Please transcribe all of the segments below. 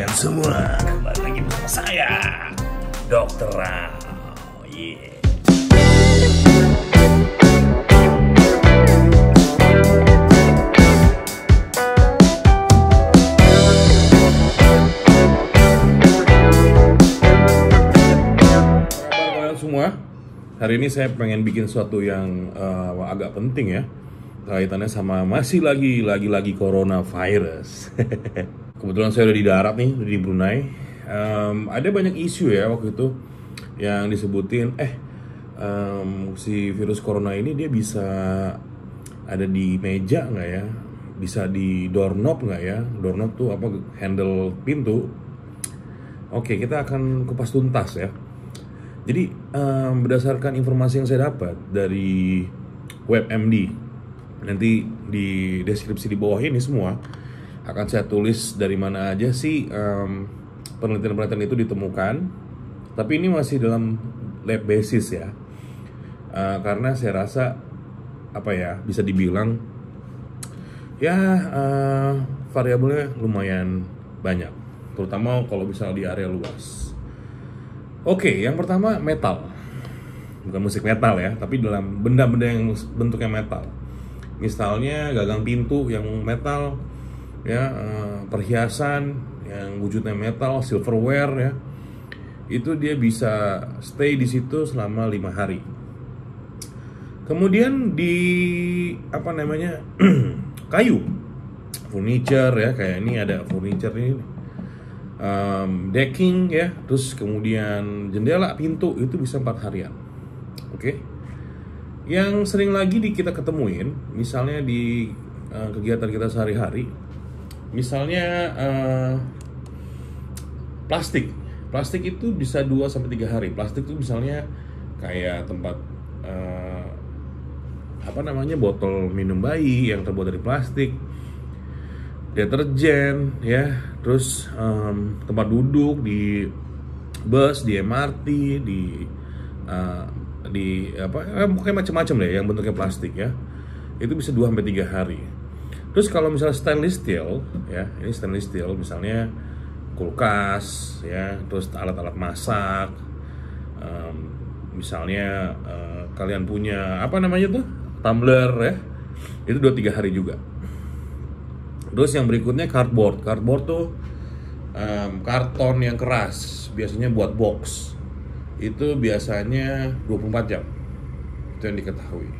kalian semua, kembali lagi bersama saya, Dokter Rao. Yeah. Kabar kalian semua? Hari ini saya pengen bikin sesuatu yang agak penting ya, kaitannya sama masih lagi coronavirus. Kebetulan saya udah di darat nih, udah di Brunei. Ada banyak isu ya waktu itu yang disebutin, si virus corona ini dia bisa ada di meja nggak ya? Bisa di doorknob nggak ya? Doorknob tuh apa? Handle pintu. Oke, kita akan kupas tuntas ya. Jadi berdasarkan informasi yang saya dapat dari WebMD, nanti di deskripsi di bawah ini semua akan saya tulis dari mana aja sih penelitian-penelitian itu ditemukan. Tapi ini masih dalam lab basis ya, karena saya rasa bisa dibilang ya variabelnya lumayan banyak, terutama kalau misalnya di area luas. Oke, yang pertama metal. Bukan musik metal ya, tapi dalam benda-benda yang bentuknya metal. Misalnya gagang pintu yang metal, ya, perhiasan yang wujudnya metal, silverware ya. Itu dia bisa stay di situ selama 5 hari. Kemudian di kayu, furniture ya, kayak ini ada furniture ini. Decking ya, terus kemudian jendela, pintu itu bisa 4 harian. Oke. Yang sering lagi kita ketemuin, misalnya di kegiatan kita sehari-hari, misalnya plastik itu bisa 2-3 hari. Plastik itu misalnya kayak tempat botol minum bayi yang terbuat dari plastik, deterjen ya, terus tempat duduk di bus, di MRT, pokoknya macam-macam deh yang bentuknya plastik ya. Itu bisa 2-3 hari. Terus kalau misalnya stainless steel ya, ini stainless steel misalnya kulkas ya, terus alat-alat masak, misalnya kalian punya tumbler ya, itu 2-3 hari juga. Terus yang berikutnya cardboard tuh karton yang keras, biasanya buat box. Itu biasanya 24 jam. Itu yang diketahui.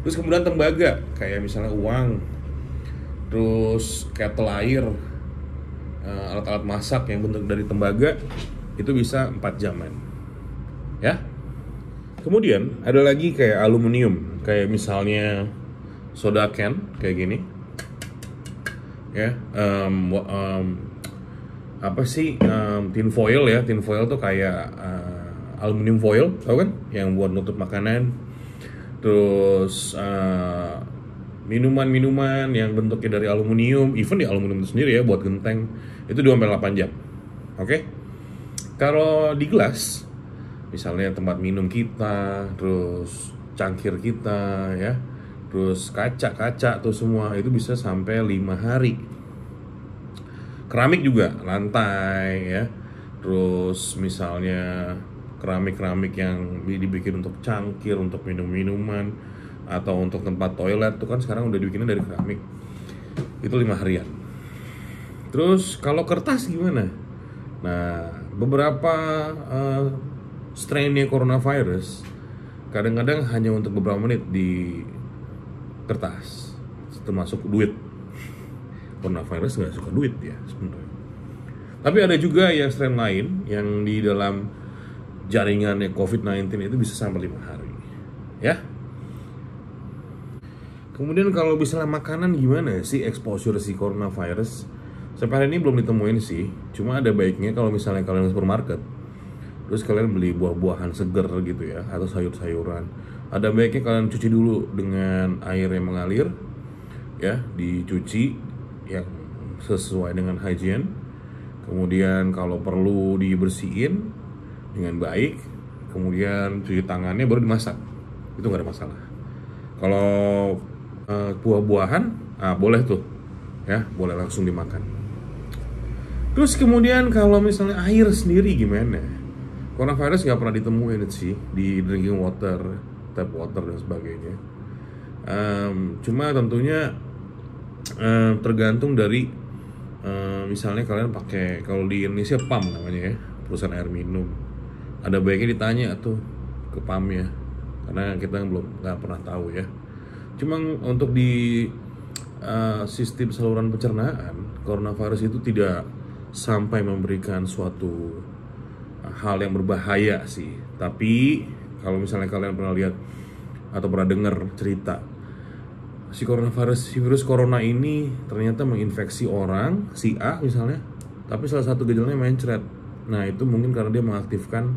Terus kemudian tembaga, kayak misalnya uang, terus kettle air, alat-alat masak yang bentuk dari tembaga, itu bisa 4 jaman. Ya. Kemudian ada lagi kayak aluminium, kayak misalnya soda can kayak gini. Ya, tin foil ya. Tin foil tuh kayak aluminium foil, tau kan, yang buat nutup makanan. Terus minuman yang bentuknya dari aluminium, even di aluminium itu sendiri ya, buat genteng, itu 2-8 jam. Oke. Kalau di gelas, misalnya tempat minum kita, terus cangkir kita ya, terus kaca tuh semua itu bisa sampai 5 hari. Keramik juga, lantai ya. Terus misalnya keramik yang dibikin untuk cangkir, untuk minum-minuman, atau untuk tempat toilet tuh kan sekarang udah dibikinnya dari keramik. Itu 5 harian. Terus kalau kertas gimana? Nah, beberapa strainnya coronavirus kadang-kadang hanya untuk beberapa menit di kertas, termasuk duit. Coronavirus nggak suka duit ya sebenarnya. Tapi ada juga yang strain lain yang di dalam jaringannya COVID-19 itu bisa sampai 5 hari ya. Kemudian kalau misalnya makanan gimana sih exposure si coronavirus? Sampai hari ini belum ditemuin sih. Cuma ada baiknya kalau misalnya kalian ke supermarket, terus kalian beli buah-buahan seger gitu ya, atau sayur-sayuran, ada baiknya kalian cuci dulu dengan air yang mengalir ya, dicuci yang sesuai dengan hygiene. Kemudian kalau perlu dibersihin dengan baik, kemudian cuci tangannya baru dimasak. Itu nggak ada masalah. Kalau buah-buahan boleh tuh ya, boleh langsung dimakan. Terus kemudian kalau misalnya air sendiri gimana? Coronavirus nggak pernah ditemuin sih di drinking water, tap water dan sebagainya. Cuma tentunya tergantung dari misalnya kalian pakai, kalau di Indonesia PAM namanya ya, perusahaan air minum. Ada baiknya ditanya tuh ke PAM-nya, karena kita belum nggak pernah tahu ya. Cuma untuk di sistem saluran pencernaan, coronavirus itu tidak sampai memberikan suatu hal yang berbahaya sih. Tapi kalau misalnya kalian pernah lihat atau pernah dengar cerita, si virus corona ini ternyata menginfeksi orang, si A misalnya, tapi salah satu gejalanya mencret. Nah itu mungkin karena dia mengaktifkan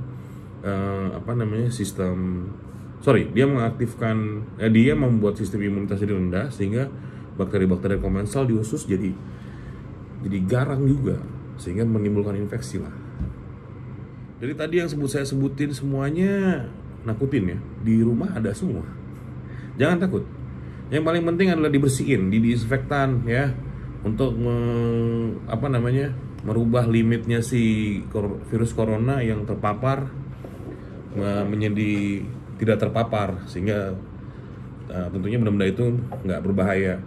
dia membuat sistem imunitas jadi rendah, sehingga bakteri-bakteri komensal di usus jadi garang juga, sehingga menimbulkan infeksi lah. Jadi tadi yang saya sebutin semuanya nakutin ya, di rumah ada semua, jangan takut. Yang paling penting adalah dibersihin, didisinfektan ya, untuk merubah limitnya si virus corona yang terpapar menjadi tidak terpapar, sehingga tentunya benda-benda itu nggak berbahaya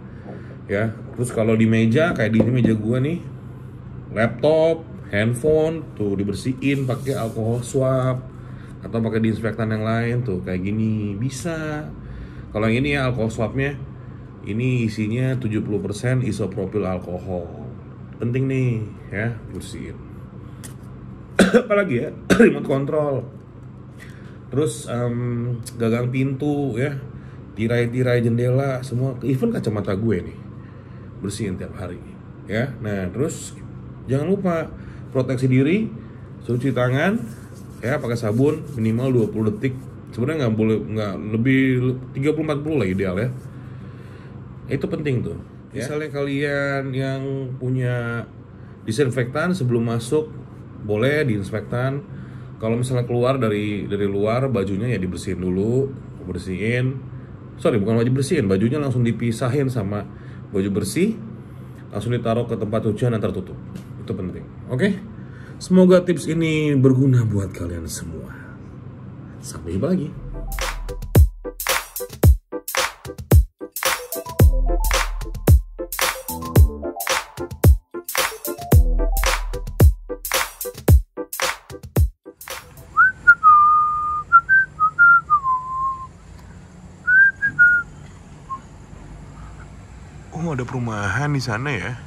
ya. Terus kalau di meja, kayak di meja gua nih, laptop, handphone tuh dibersihin pakai alkohol swab atau pakai disinfektan yang lain tuh, kayak gini bisa. Kalau yang ini ya, alkohol swabnya ini isinya 70% isopropil alkohol. Penting nih ya, bersihin. Apalagi ya, remote control. Terus gagang pintu ya, tirai-tirai jendela, semua, even kacamata gue nih, bersihin tiap hari ya. Nah terus jangan lupa proteksi diri, cuci tangan ya, pakai sabun minimal 20 detik. Sebenarnya nggak lebih 30-40 lah ideal ya. Itu penting tuh ya. Misalnya kalian yang punya disinfektan sebelum masuk, boleh disinfektan. Kalau misalnya keluar dari luar, bajunya ya dibersihin dulu, bukan wajib bersihin, bajunya langsung dipisahin sama baju bersih, langsung ditaruh ke tempat cucian dan tertutup. Itu penting. Oke? Semoga tips ini berguna buat kalian semua. Sampai jumpa lagi. Oh, ada perumahan di sana ya?